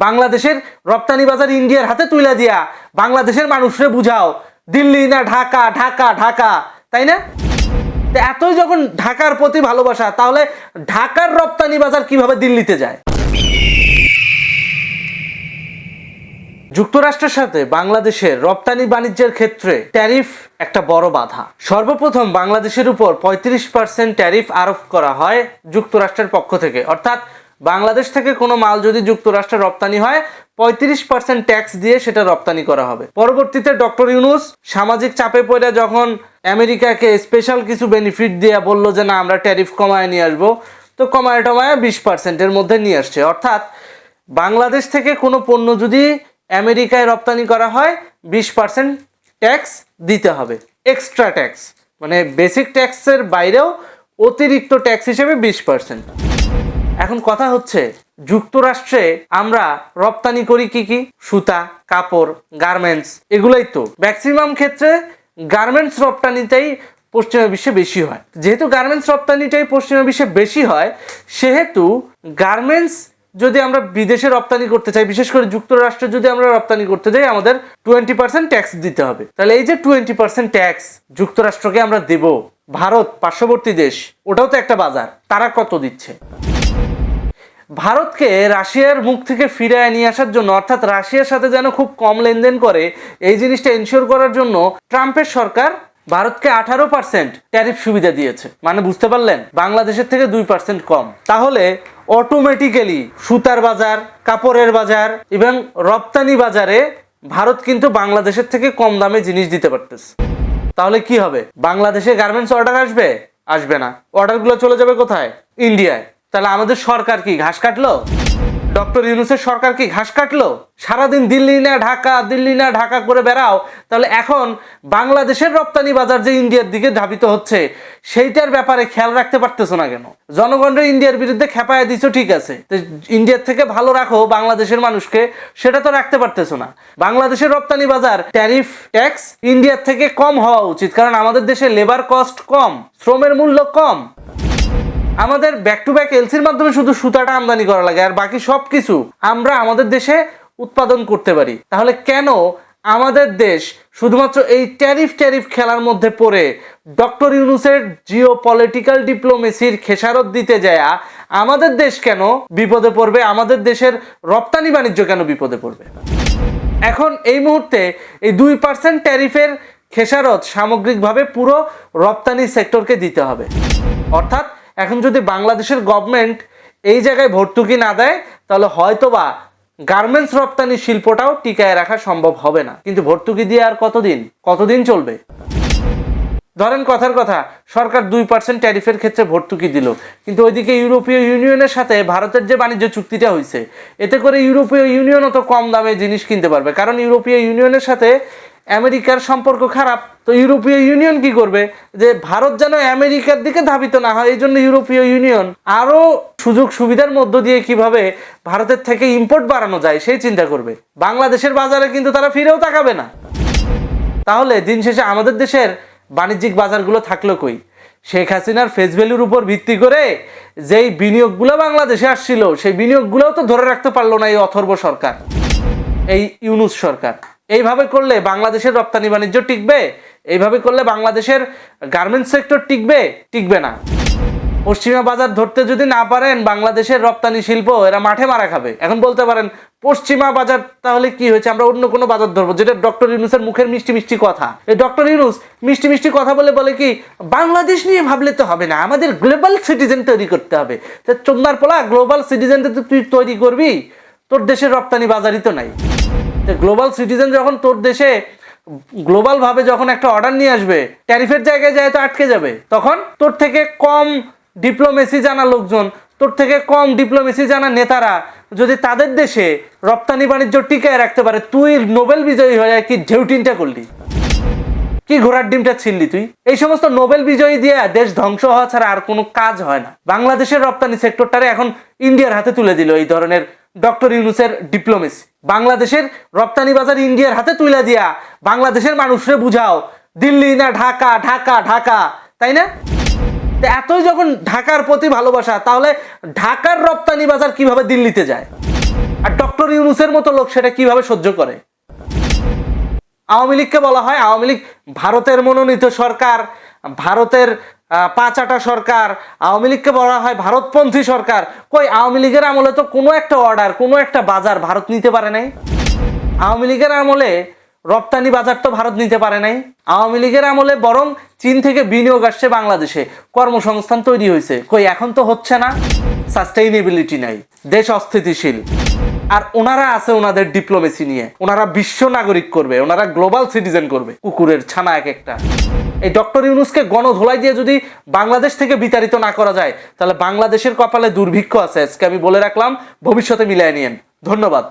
বাংলাদেশের রপ্তানি বাজার ইন্ডিয়ার হাতে তুলে দিয়া বাংলাদেশের মানুষরে বুঝাও দিল্লি না ঢাকা, ঢাকা ঢাকা, তাই না? এতই যখন ঢাকার প্রতি ভালোবাসা, তাহলে ঢাকার রপ্তানি বাজার কিভাবে দিল্লিতে যায়? যুক্তরাষ্ট্রের সাথে বাংলাদেশের রপ্তানি বাণিজ্যের ক্ষেত্রে ট্যারিফ একটা বড় বাধা। সর্বপ্রথম বাংলাদেশের উপর 35% ট্যারিফ আরোপ করা হয় যুক্তরাষ্ট্রের পক্ষ থেকে। অর্থাৎ বাংলাদেশ থেকে কোনো মাল যদি যুক্তরাষ্ট্রে রপ্তানি হয় 35% ট্যাক্স দিয়ে সেটা রপ্তানি করা হবে। পরবর্তীতে ডক্টর ইউনূস সামাজিক চাপে পড়ে যখন আমেরিকাকে স্পেশাল কিছু বেনিফিট দিয়ে বলল যে না আমরা ট্যারিফ কমায় নিয়ে আসবো, তো কমায় 20%-এর মধ্যে নিয়ে আসছে। অর্থাৎ বাংলাদেশ থেকে কোনো পণ্য যদি আমেরিকায় রপ্তানি করা হয় 20% ট্যাক্স দিতে হবে, এক্সট্রা ট্যাক্স, মানে বেসিক ট্যাক্সের বাইরেও অতিরিক্ত ট্যাক্স হিসেবে 20%। এখন কথা হচ্ছে যুক্তরাষ্ট্রে আমরা রপ্তানি করি কি কি? সুতা, কাপড়, গার্মেন্টস, এগুলাই তো। ম্যাক্সিমাম ক্ষেত্রে গার্মেন্টস রপ্তানিটাই পশ্চিমা বিশ্বে বেশি হয়। যেহেতু গার্মেন্টস রপ্তানিটাই পশ্চিমা বিশ্বে বেশি হয়, সেহেতু গার্মেন্টস যদি আমরা বিদেশে রপ্তানি করতে চাই, বিশেষ করে যুক্তরাষ্ট্রে যদি আমরা রপ্তানি করতে চাই, আমাদের 20% ট্যাক্স দিতে হবে। তাহলে এই যে 20% ট্যাক্স যুক্তরাষ্ট্রকে আমরা দেব, ভারত পার্শ্ববর্তী দেশ, ওটাও তো একটা বাজার, তারা কত দিচ্ছে? ভারতকে রাশিয়ার মুখ থেকে ফিরিয়ে নিয়ে আসার জন্য, অর্থাৎ রাশিয়ার সাথে যেন খুব কম লেনদেন করে, এই জিনিসটা এনশিওর করার জন্য ট্রাম্পের সরকার ভারতকে 18% ট্যারিফ সুবিধা দিয়েছে। মানে বুঝতে পারলেন, বাংলাদেশের থেকে 2% কম। তাহলে অটোমেটিক্যালি সুতার বাজার, কাপড়ের বাজার এবং রপ্তানি বাজারে ভারত কিন্তু বাংলাদেশের থেকে কম দামে জিনিস দিতে পারতেছে। তাহলে কি হবে? বাংলাদেশে গার্মেন্টস অর্ডার আসবে? আসবে না। অর্ডারগুলো চলে যাবে কোথায়? ইন্ডিয়ায়। তাহলে আমাদের সরকার কি ঘাস কাটলো? ডক্টর ইউনূসের সরকার কি ঘাস কাটলো? সারাদিন দিল্লি না ঢাকা, দিল্লি না ঢাকা করে বেড়াও। তাহলে এখন বাংলাদেশের রপ্তানি বাজার যে ইন্ডিয়ার দিকে ধাবিত হচ্ছে, সেইটার ব্যাপারে খেয়াল রাখতে পারতেছো না কেন? জনগণরা ইন্ডিয়ার বিরুদ্ধে খেপায় দিছো, ঠিক আছে, ইন্ডিয়ার থেকে ভালো রাখো বাংলাদেশের মানুষকে, সেটা তো রাখতে পারতেছো না। বাংলাদেশের রপ্তানি বাজার ট্যারিফ ট্যাক্স ইন্ডিয়ার থেকে কম হওয়া উচিত, কারণ আমাদের দেশে লেবার কস্ট কম, শ্রমের মূল্য কম। আমাদের ব্যাক টু ব্যাক এলসির মাধ্যমে শুধু সুতাটা আমদানি করা লাগে, আর বাকি সব কিছু আমরা আমাদের দেশে উৎপাদন করতে পারি। তাহলে কেন আমাদের দেশ শুধুমাত্র এই ট্যারিফ খেলার মধ্যে পড়ে ডক্টর ইউনূসের জিও পলিটিক্যাল ডিপ্লোমেসির খেসারত দিতে যায় আমাদের দেশ কেন বিপদে পড়বে? আমাদের দেশের রপ্তানি বাণিজ্য কেন বিপদে পড়বে? এখন এই মুহূর্তে এই 2% ট্যারিফের খেসারত সামগ্রিকভাবে পুরো রপ্তানি সেক্টরকে দিতে হবে। অর্থাৎ এখন যদি বাংলাদেশের গভর্নমেন্ট এই জায়গায় ভর্তুকি না দেয়, তাহলে হয়তোবা গার্মেন্টস রপ্তানি শিল্পটাও টিকায় রাখা সম্ভব হবে না। কিন্তু ভর্তুকি দিয়ে আর কতদিন চলবে? ধরেন কথার কথা, সরকার 2% ট্যারিফের ক্ষেত্রে ভর্তুকি দিল, কিন্তু ওইদিকে ইউরোপীয় ইউনিয়নের সাথে ভারতের যে বাণিজ্য চুক্তিটা হয়েছে, এতে করে ইউরোপীয় ইউনিয়নও তো কম দামে জিনিস কিনতে পারবে, কারণ ইউরোপীয় ইউনিয়নের সাথে আমেরিকার সম্পর্ক খারাপ। তো ইউরোপীয় ইউনিয়ন কি করবে? যে ভারত যেন আমেরিকার দিকে ধাবিত না হয়, এই জন্য ইউরোপীয় ইউনিয়ন আরো সুযোগ সুবিধার মধ্য দিয়ে কিভাবে ভারতের থেকে ইম্পোর্ট বাড়ানো যায় সেই চিন্তা করবে। বাংলাদেশের বাজারে কিন্তু তারা ফিরেও তাকাবে না। তাহলে দিন শেষে আমাদের দেশের বাণিজ্যিক বাজারগুলো থাকলো কই? শেখ হাসিনার ফেস ভ্যালুর উপর ভিত্তি করে যেই বিনিয়োগগুলো বাংলাদেশে আসছিল, সেই বিনিয়োগগুলোও তো ধরে রাখতে পারলো না এই অথর্ব সরকার, এই ইউনূস সরকার। এইভাবে করলে বাংলাদেশের রপ্তানি বাণিজ্য টিকবে? এইভাবে করলে বাংলাদেশের গার্মেন্টস সেক্টর টিকবে না। পশ্চিমা বাজার ধরতে যদি না পারেন বাংলাদেশের রপ্তানি শিল্প, এরা মাঠে মারা খাবে। এখন বলতে পারেন পশ্চিমা বাজার তাহলে কি হয়েছে, আমরা অন্য কোনো বাজার ধরবো, যেটা ডক্টর ইউনূসের মুখের মিষ্টি কথা। এই ডক্টর ইউনূস মিষ্টি কথা বলে কি বাংলাদেশ নিয়ে ভাবলে তো হবে না, আমাদের গ্লোবাল সিটিজেন তৈরি করতে হবে। তা চন্দার পোলা, গ্লোবাল সিটিজেনটা তো তুই তৈরি করবি, তোর দেশের রপ্তানি বাজারই তো নাই। গ্লোবাল সিটিজেন যখন তোর দেশে গ্লোবাল ভাবে যখন একটা অর্ডার নিয়ে আসবে, ট্যারিফের জায়গায় যায় তো আটকে যাবে। তখন তোর থেকে কম ডিপ্লোমেসি জানা লোকজন, তোর থেকে কম ডিপ্লোমেসি জানা নেতারা যদি তাদের দেশে রপ্তানি বাণিজ্য টিকায় রাখতে পারে, তুই নোবেল বিজয়ী হয়ে কি ঢেউটিনটা করলি, কি ঘোড়ার ডিমটা ছিললি তুই? এই সমস্ত নোবেল বিজয়ী দিয়ে দেশ ধ্বংস হওয়া ছাড়া আর কোনো কাজ হয় না। বাংলাদেশের রপ্তানি সেক্টরটারে এখন ইন্ডিয়ার হাতে তুলে দিল এই ধরনের ডক্টর ইউনূসের ডিপ্লোমেসি। বাংলাদেশের রপ্তানি বাজার ইন্ডিয়ার হাতে তুলে দিয়া বাংলাদেশের মানুষরে বুঝাও দিল্লি না ঢাকা, ঢাকা ঢাকা, তাই না? এতই যখন ঢাকার প্রতি ভালোবাসা, তাহলে ঢাকার রপ্তানি বাজার কিভাবে দিল্লিতে যায়? আর ডক্টর ইউনূসের মতো লোক সেটা কিভাবে সহ্য করে? আওয়ামী লীগকে বলা হয় আওয়ামী লীগ ভারতের মনোনীত সরকার, ভারতের পাঁচাটা সরকার, আওয়ামী লীগকে বলা হয় ভারতপন্থী সরকার। কই, আওয়ামী লীগের আমলে তো কোনো একটা অর্ডার, কোনো একটা বাজার ভারত নিতে পারে নাই। আওয়ামী লীগের আমলে রপ্তানি বাজার তো ভারত নিতে পারে নাই। আওয়ামী লীগের আমলে বরং চীন থেকে বিনিয়োগ আসছে বাংলাদেশে, কর্মসংস্থান তৈরি হয়েছে। কই, এখন তো হচ্ছে না। সাস্টেইনেবিলিটি নাই, দেশ অস্থিতিশীল। আর ওনারা আছে ওনাদের ডিপ্লোমেসি নিয়ে, ওনারা বিশ্ব নাগরিক করবে, ওনারা গ্লোবাল সিটিজেন করবে। কুকুরের ছানা এক একটা। এই ডক্টর ইউনূসকে গণধোলাই দিয়ে যদি বাংলাদেশ থেকে বিতাড়িত না করা যায়, তাহলে বাংলাদেশের কপালে দুর্ভিক্ষ আছে। আজকে আমি বলে রাখলাম, ভবিষ্যতে মিলিয়ে নিয়েন। ধন্যবাদ।